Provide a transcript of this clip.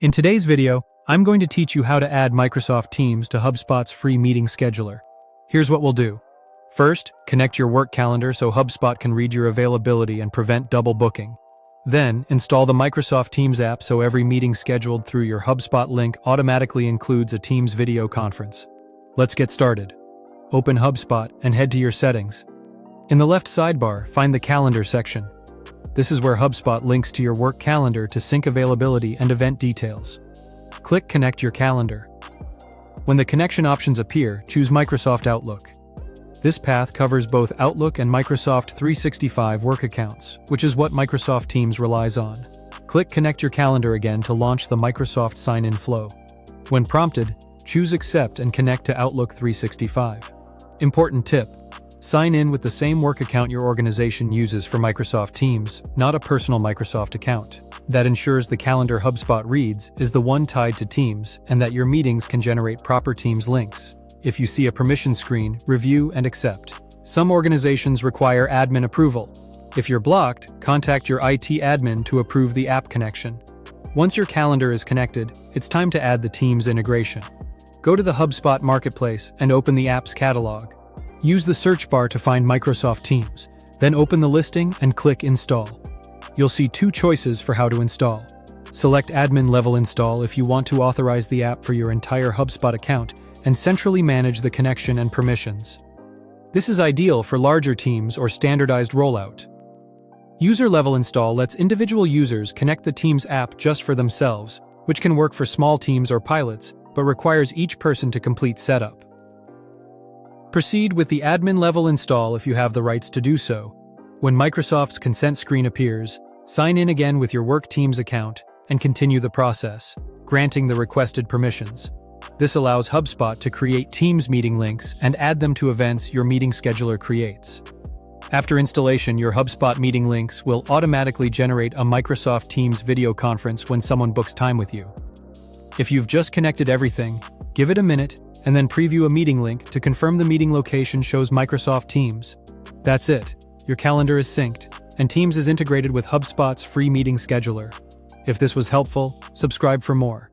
In today's video, I'm going to teach you how to add Microsoft Teams to HubSpot's free meeting scheduler. Here's what we'll do. First, connect your work calendar so HubSpot can read your availability and prevent double booking. Then, install the Microsoft Teams app so every meeting scheduled through your HubSpot link automatically includes a Teams video conference. Let's get started. Open HubSpot and head to your settings. In the left sidebar, find the Calendar section. This is where HubSpot links to your work calendar to sync availability and event details. Click Connect Your Calendar. When the connection options appear, choose Microsoft Outlook. This path covers both Outlook and Microsoft 365 work accounts, which is what Microsoft Teams relies on. Click Connect Your Calendar again to launch the Microsoft sign-in flow. When prompted, choose Accept and connect to Outlook 365. Important tip: sign in with the same work account your organization uses for Microsoft Teams, not a personal Microsoft account. That ensures the calendar HubSpot reads is the one tied to Teams and that your meetings can generate proper Teams links. If you see a permission screen, review and accept. Some organizations require admin approval. If you're blocked, contact your IT admin to approve the app connection. Once your calendar is connected, it's time to add the Teams integration. Go to the HubSpot Marketplace and open the app's catalog. Use the search bar to find Microsoft Teams, then open the listing and click Install. You'll see two choices for how to install. Select Admin Level Install if you want to authorize the app for your entire HubSpot account and centrally manage the connection and permissions. This is ideal for larger teams or standardized rollout. User Level Install lets individual users connect the Teams app just for themselves, which can work for small teams or pilots, but requires each person to complete setup. Proceed with the admin level install if you have the rights to do so. When Microsoft's consent screen appears, sign in again with your Work Teams account and continue the process, granting the requested permissions. This allows HubSpot to create Teams meeting links and add them to events your meeting scheduler creates. After installation, your HubSpot meeting links will automatically generate a Microsoft Teams video conference when someone books time with you. If you've just connected everything, give it a minute and then preview a meeting link to confirm the meeting location shows Microsoft Teams. That's it. Your calendar is synced, and Teams is integrated with HubSpot's free meeting scheduler. If this was helpful, subscribe for more.